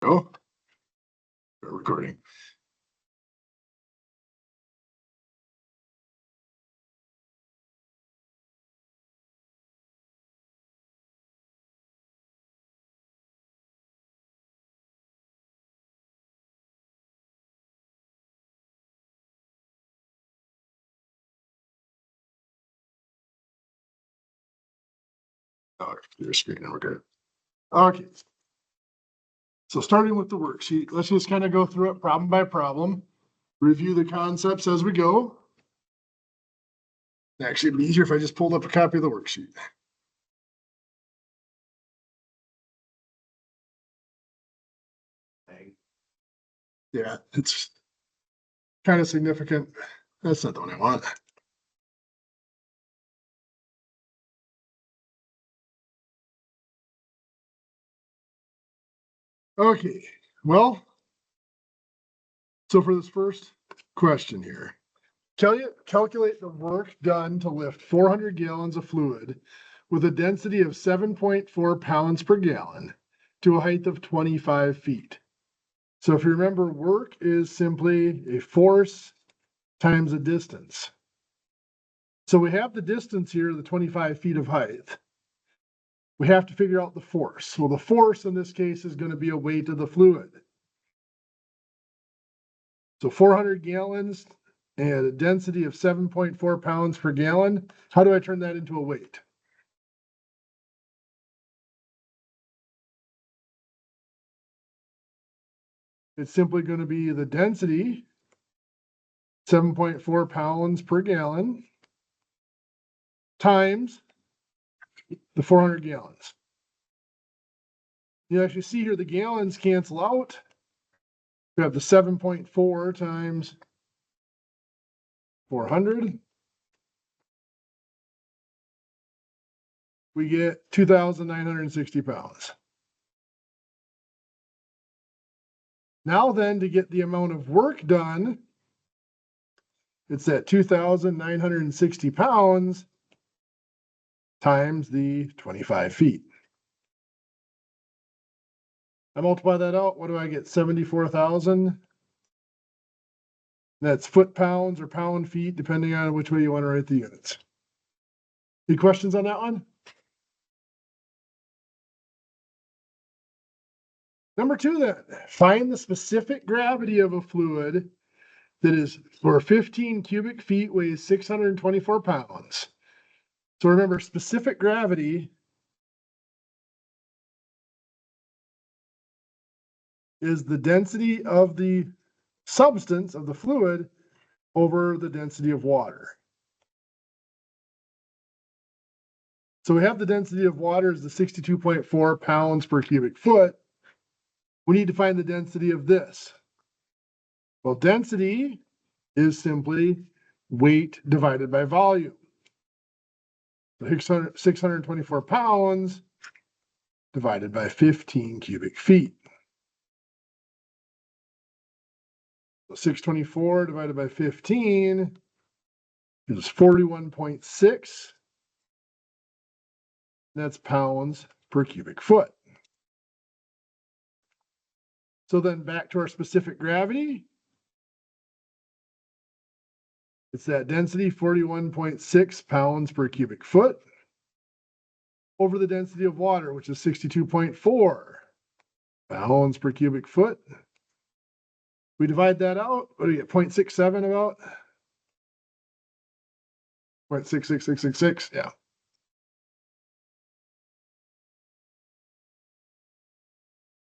go. Start recording. Oh, your screen, and we're good. Okay. So starting with the worksheet, let's just kind of go through it problem by problem, review the concepts as we go. Actually, it'd be easier if I just pulled up a copy of the worksheet. Yeah, it's kind of significant. That's not the one I want. Okay, well, so for this first question here, calculate the work done to lift 400 gallons of fluid with a density of 7.4 pounds per gallon to a height of 25 feet. So if you remember, work is simply a force times a distance. So we have the distance here, the 25 feet of height. We have to figure out the force. Well, the force in this case is going to be a weight of the fluid. So 400 gallons and a density of 7.4 pounds per gallon. How do I turn that into a weight? It's simply going to be the density, 7.4 pounds per gallon, times the 400 gallons. You actually see here the gallons cancel out. We have the 7.4 times 400. We get 2,960 pounds. Now then, to get the amount of work done, it's at 2,960 pounds times the 25 feet. I multiply that out, what do I get? 74,000. That's foot pounds or pound feet, depending on which way you want to write the units. Any questions on that one? Number 2 then, find the specific gravity of a fluid that is for 15 cubic feet weighs 624 pounds. So remember, specific gravity is the density of the substance of the fluid over the density of water. So we have the density of water is the 62.4 pounds per cubic foot. We need to find the density of this. Well, density is simply weight divided by volume. So 624 pounds divided by 15 cubic feet. So 624 divided by 15 is 41.6. That's pounds per cubic foot. So then back to our specific gravity. It's that density, 41.6 pounds per cubic foot, over the density of water, which is 62.4 pounds per cubic foot. We divide that out, what do you get, 0.67 about? 0.66666, yeah.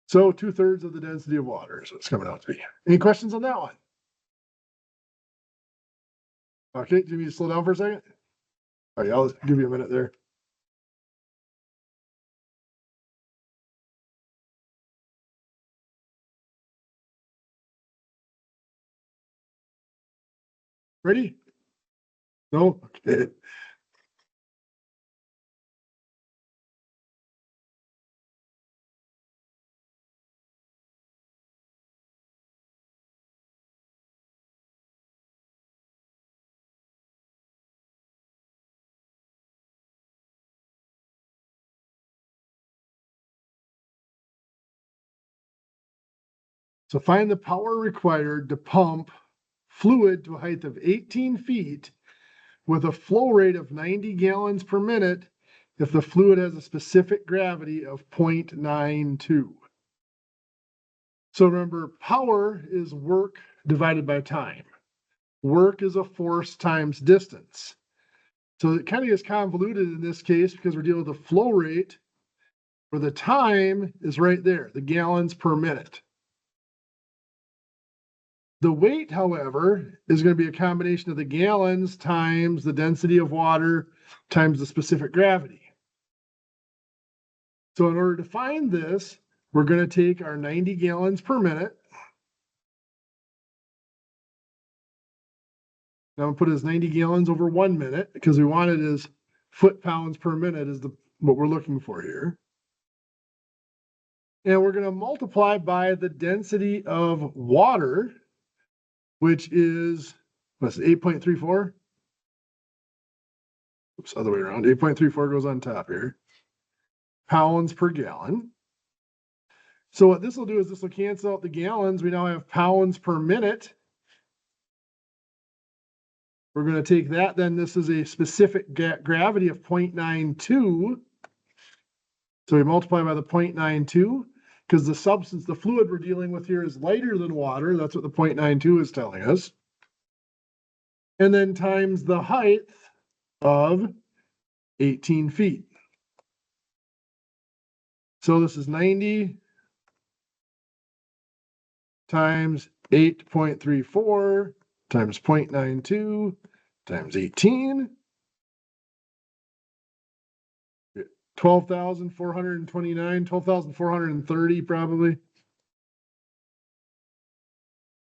So 2/3 of the density of water is what's coming out to be. Any questions on that one? Okay, do you need to slow down for a second? All right, I'll give you a minute there. Ready? No? Okay. So find the power required to pump fluid to a height of 18 feet with a flow rate of 90 gallons per minute if the fluid has a specific gravity of 0.92. So remember, power is work divided by time. Work is a force times distance. So it kind of gets convoluted in this case because we're dealing with the flow rate, where the time is right there, the gallons per minute. The weight, however, is going to be a combination of the gallons times the density of water times the specific gravity. So in order to find this, we're going to take our 90 gallons per minute. Now I'm going to put it as 90 gallons over 1 minute because we want it as foot-pounds per minute is what we're looking for here. And we're going to multiply by the density of water, which is, what's it, 8.34? Oops, other way around. 8.34 goes on top here. Pounds per gallon. So what this will do is this will cancel out the gallons. We now have pounds per minute. We're going to take that, then this is a specific gravity of 0.92. So we multiply by the 0.92 because the substance, the fluid we're dealing with here is lighter than water. That's what the 0.92 is telling us. And then times the height of 18 feet. So this is 90 times 8.34 times 0.92 times 18. 12,429, 12,430 probably.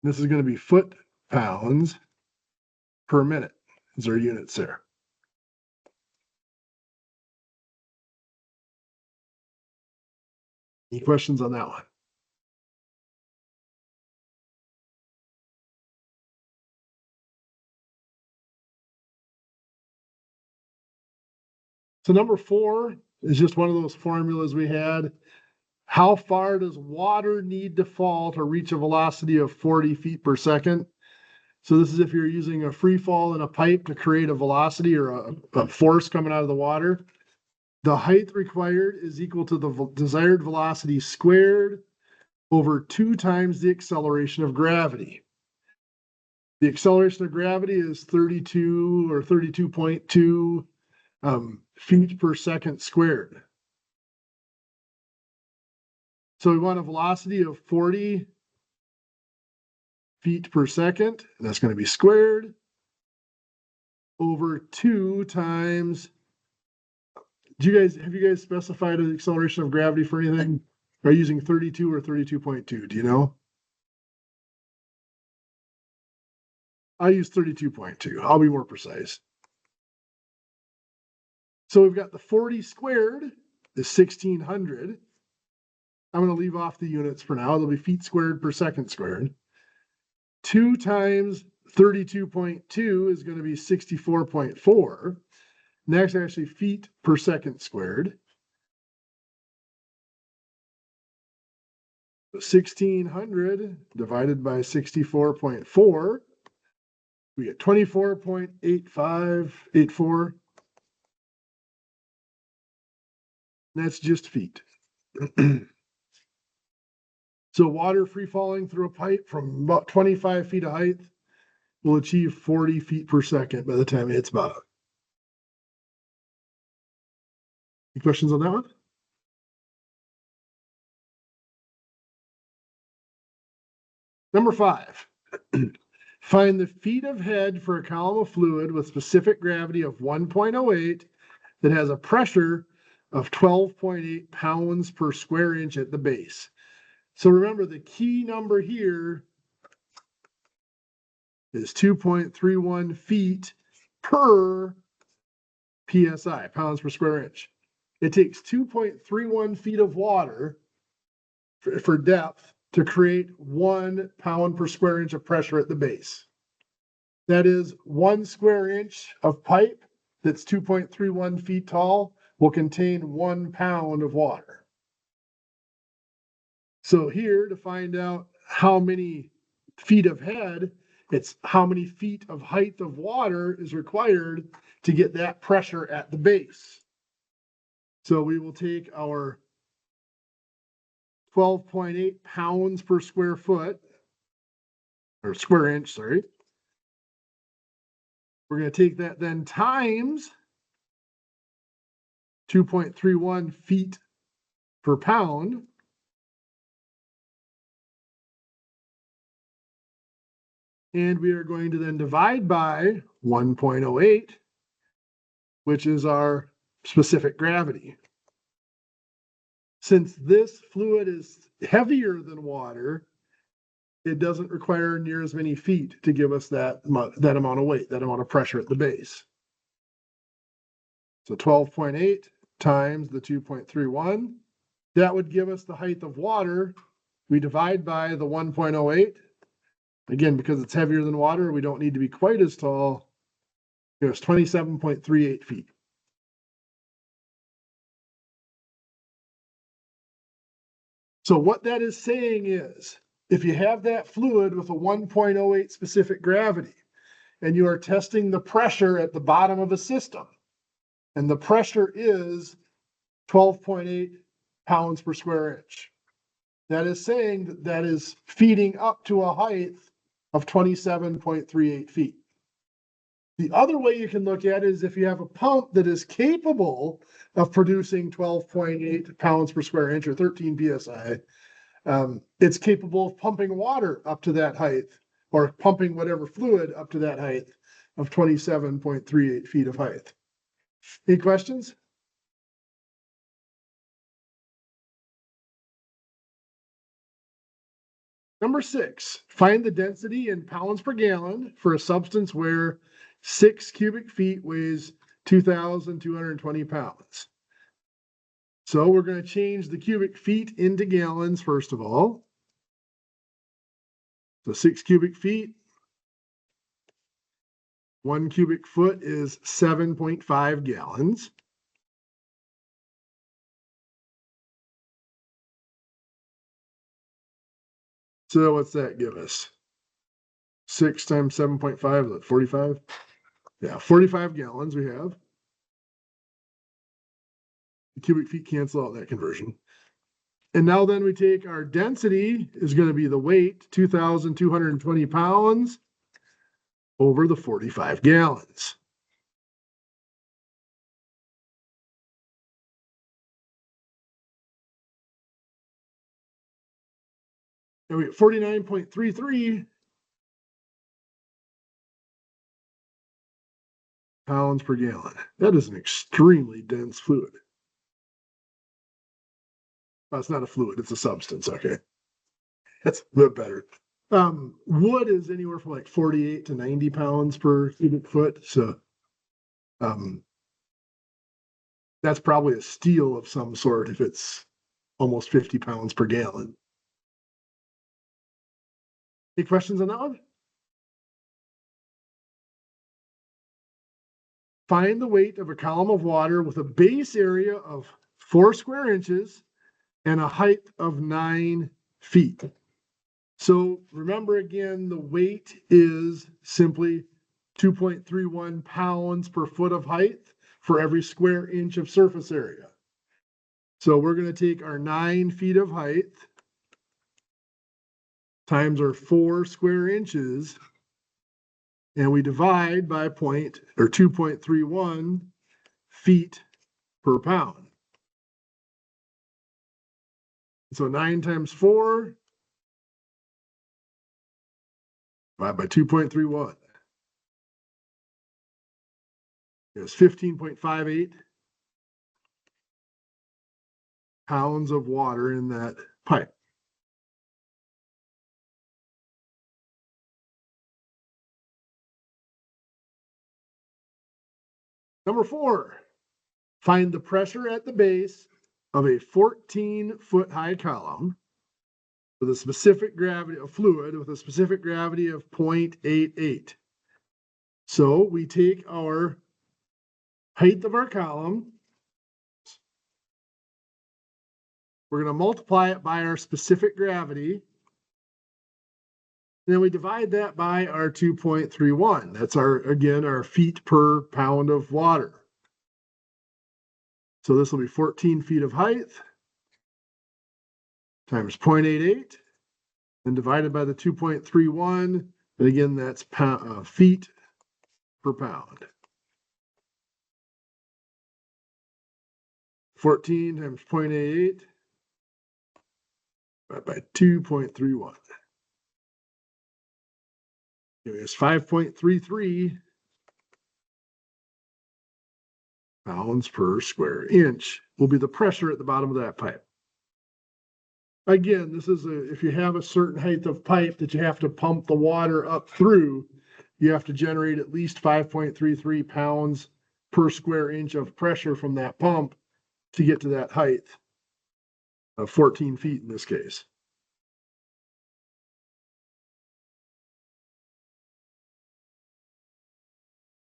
This is going to be foot-pounds per minute. Is our units there? Any questions on that one? So number 4 is just one of those formulas we had. How far does water need to fall to reach a velocity of 40 feet per second? So this is if you're using a free fall in a pipe to create a velocity or a force coming out of the water. The height required is equal to the desired velocity squared over 2 times the acceleration of gravity. The acceleration of gravity is 32 or 32.2 feet per second squared. So we want a velocity of 40 feet per second, and that's going to be squared over 2 times. Have you guys specified an acceleration of gravity for anything? Are you using 32 or 32.2? Do you know? I use 32.2. I'll be more precise. So we've got the 40 squared is 1600. I'm going to leave off the units for now. They'll be feet squared per second squared. 2 times 32.2 is going to be 64.4. Next, actually, feet per second squared. 1600 divided by 64.4. We get 24.8584. That's just feet. So water free falling through a pipe from about 25 feet of height will achieve 40 feet per second by the time it hits bottom. Any questions on that one? Number 5. Find the feet of head for a column of fluid with specific gravity of 1.08 that has a pressure of 12.8 pounds per square inch at the base. So remember, the key number here is 2.31 feet per PSI, pounds per square inch. It takes 2.31 feet of water for depth to create 1 pound per square inch of pressure at the base. That is 1 square inch of pipe that's 2.31 feet tall will contain 1 pound of water. So here, to find out how many feet of head, it's how many feet of height of water is required to get that pressure at the base. So we will take our 12.8 pounds per square foot, or square inch, sorry. We're going to take that then times 2.31 feet per pound. And we are going to then divide by 1.08, which is our specific gravity. Since this fluid is heavier than water, it doesn't require near as many feet to give us that amount of weight, that amount of pressure at the base. So 12.8 times the 2.31, that would give us the height of water. We divide by the 1.08. Again, because it's heavier than water, we don't need to be quite as tall. It's 27.38 feet. So what that is saying is, if you have that fluid with a 1.08 specific gravity, and you are testing the pressure at the bottom of a system, and the pressure is 12.8 pounds per square inch, that is saying that that is feeding up to a height of 27.38 feet. The other way you can look at it is if you have a pump that is capable of producing 12.8 pounds per square inch or 13 psi, it's capable of pumping water up to that height, or pumping whatever fluid up to that height of 27.38 feet of height. Any questions? Number 6, find the density in pounds per gallon for a substance where 6 cubic feet weighs 2,220 pounds. So we're going to change the cubic feet into gallons first of all. So 6 cubic feet, 1 cubic foot is 7.5 gallons. So what's that give us? 6 times 7.5, is that 45? Yeah, 45 gallons we have. The cubic feet cancel out that conversion. And now then we take our density is going to be the weight, 2,220 pounds over the 45 gallons. And we get 49.33 pounds per gallon. That is an extremely dense fluid. Well, it's not a fluid, it's a substance, okay. That's a bit better. Wood is anywhere from like 48 to 90 pounds per cubic foot. So that's probably a steel of some sort if it's almost 50 pounds per gallon. Any questions on that one? Find the weight of a column of water with a base area of 4 square inches and a height of 9 feet. So remember again, the weight is simply 2.31 pounds per foot of height for every square inch of surface area. So we're going to take our 9 feet of height times our 4 square inches, and we divide by 2.31 feet per pound. So 9 times 4 divided by 2.31 is 15.58 pounds of water in that pipe. Number 4, find the pressure at the base of a 14-foot high column with a specific gravity of fluid with a specific gravity of 0.88. So we take our height of our column, we're going to multiply it by our specific gravity, Then we divide that by our 2.31. That's again, our feet per pound of water. So this will be 14 feet of height times 0.88 and divided by the 2.31. And again, that's feet per pound. 14 times 0.88 by 2.31. It's 5.33 pounds per square inch will be the pressure at the bottom of that pipe. Again, this is if you have a certain height of pipe that you have to pump the water up through, you have to generate at least 5.33 pounds per square inch of pressure from that pump to get to that height of 14 feet in this case.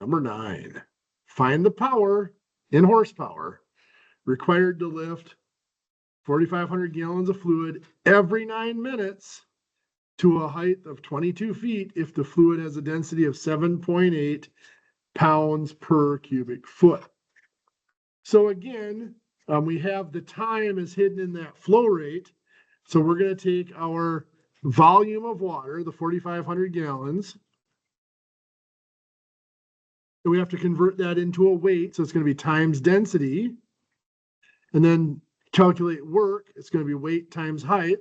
Number 9, find the power in horsepower required to lift 4,500 gallons of fluid every 9 minutes to a height of 22 feet if the fluid has a density of 7.8 pounds per cubic foot. So again, we have the time is hidden in that flow rate. So we're going to take our volume of water, the 4,500 gallons, and we have to convert that into a weight. So it's going to be times density, and then calculate work. It's going to be weight times height.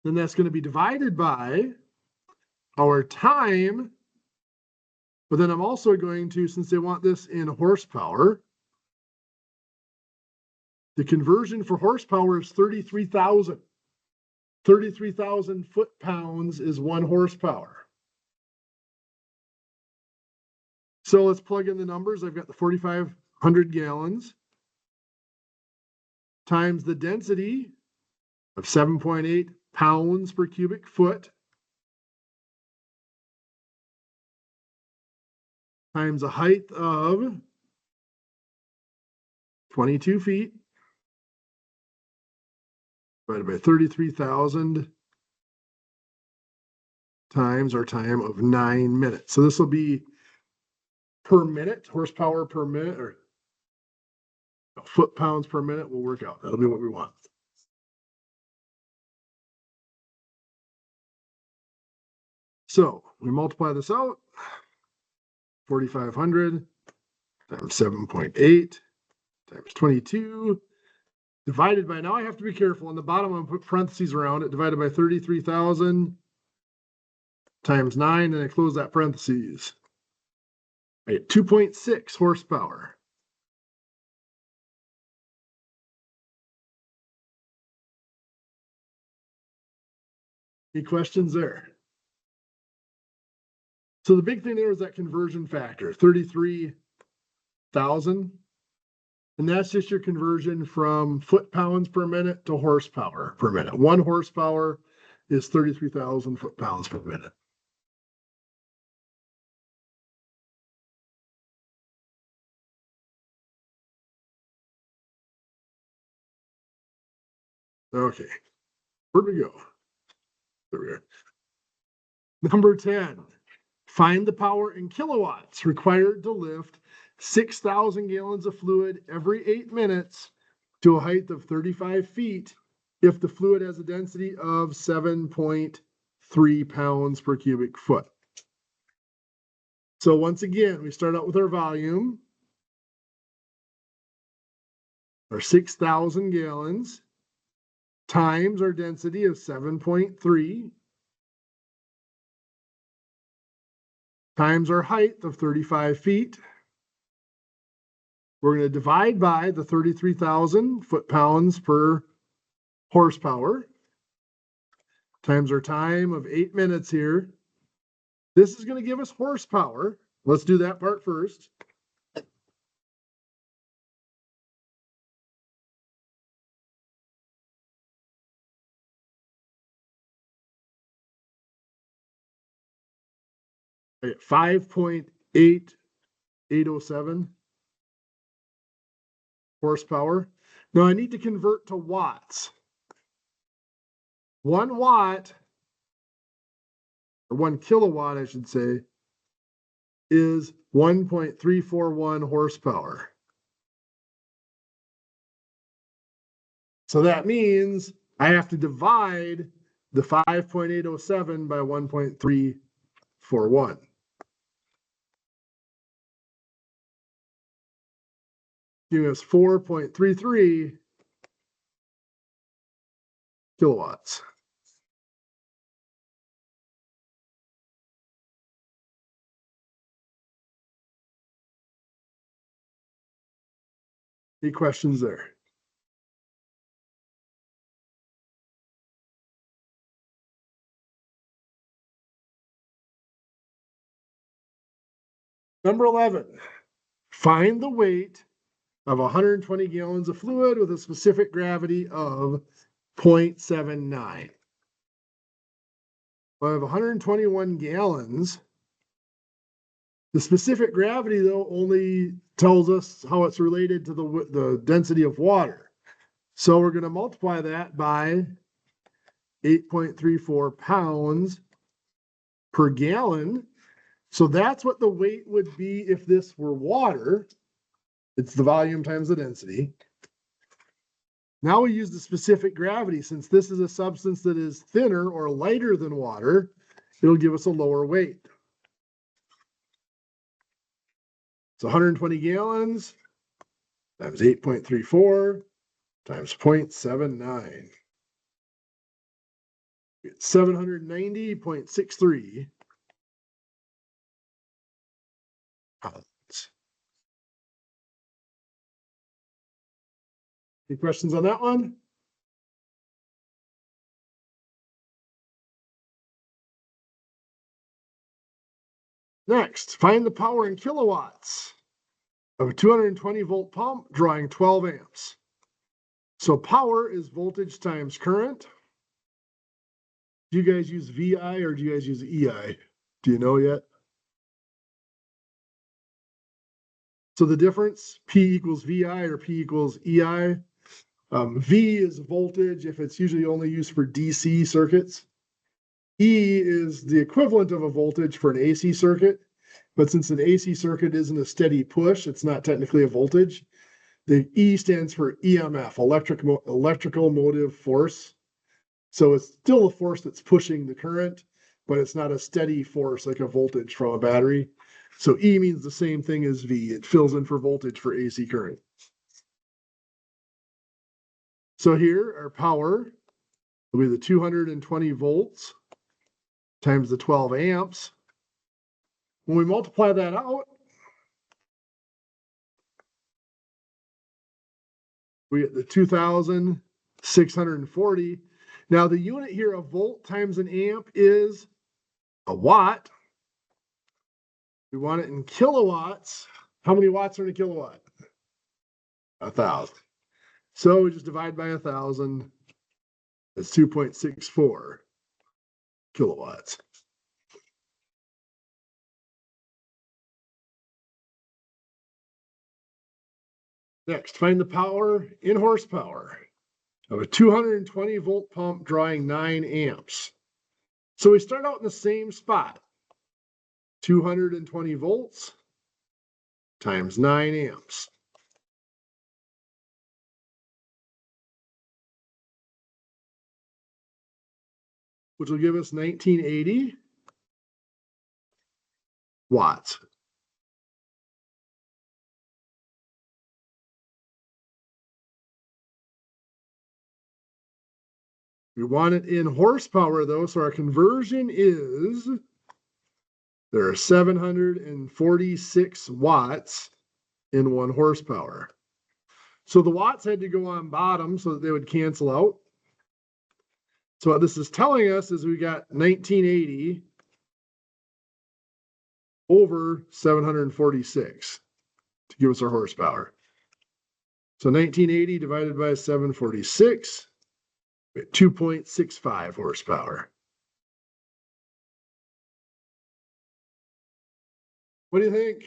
Then that's going to be divided by our time. But then I'm also going to, since they want this in horsepower, the conversion for horsepower is 33,000. 33,000 foot-pounds is 1 horsepower. So let's plug in the numbers. I've got the 4,500 gallons times the density of 7.8 pounds per cubic foot times a height of 22 feet divided by 33,000 times our time of 9 minutes. So this will be per minute, horsepower per minute, or foot-pounds per minute will work out. That'll be what we want. So we multiply this out, 4,500 times 7.8 times 22 divided by, now I have to be careful. On the bottom, I'm going to put parentheses around it, divided by 33,000 times 9, and I close that parentheses. I get 2.6 horsepower. Any questions there? So the big thing there is that conversion factor, 33,000. And that's just your conversion from foot-pounds per minute to horsepower per minute. 1 horsepower is 33,000 foot-pounds per minute. Okay, where'd we go? There we are. Number 10, find the power in kilowatts required to lift 6,000 gallons of fluid every 8 minutes to a height of 35 feet if the fluid has a density of 7.3 pounds per cubic foot. So once again, we start out with our volume, our 6,000 gallons, times our density of 7.3, times our height of 35 feet. We're going to divide by the 33,000 foot-pounds per horsepower, times our time of 8 minutes here. This is going to give us horsepower. Let's do that part first. I get 5.8807 horsepower. Now I need to convert to watts. 1 watt or 1 kilowatt, I should say, is 1.341 horsepower. So that means I have to divide the 5.807 by 1.341. Giving us 4.33 kilowatts. Any questions there? Number 11, find the weight of 120 gallons of fluid with a specific gravity of 0.79. I have 121 gallons. The specific gravity, though, only tells us how it's related to the density of water. So we're going to multiply that by 8.34 pounds per gallon. So that's what the weight would be if this were water. It's the volume times the density. Now we use the specific gravity. Since this is a substance that is thinner or lighter than water, it'll give us a lower weight. It's 120 gallons times 8.34 times 0.79. 790.63 pounds. Any questions on that one? Next, find the power in kilowatts of a 220 volt pump drawing 12 amps. So power is voltage times current. Do you guys use VI or do you guys use EI? Do you know yet? So the difference, P equals VI or P equals EI. V is voltage if it's usually only used for DC circuits. E is the equivalent of a voltage for an AC circuit, but since an AC circuit isn't a steady push, it's not technically a voltage. The E stands for EMF, electrical motive force. So it's still a force that's pushing the current, but it's not a steady force like a voltage from a battery. So E means the same thing as V. It fills in for voltage for AC current. So here, our power will be the 220 volts times the 12 amps. When we multiply that out, we get the 2,640. Now the unit here, a volt times an amp, is a watt. We want it in kilowatts. How many watts are in a kilowatt? 1,000. So we just divide by 1,000. That's 2.64 kilowatts. Next, find the power in horsepower of a 220 volt pump drawing 9 amps. So we start out in the same spot. 220 volts times 9 amps. Which will give us 1980 watts. We want it in horsepower though, so our conversion is, there are 746 watts in 1 horsepower. So the watts had to go on bottom so that they would cancel out. So what this is telling us is we got 1980 over 746 to give us our horsepower. So 1980 divided by 746, 2.65 horsepower. What do you think?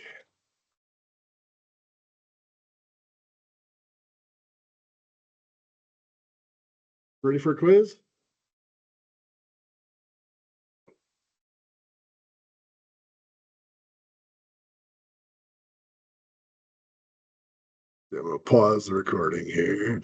Ready for a quiz? I'm gonna pause the recording here.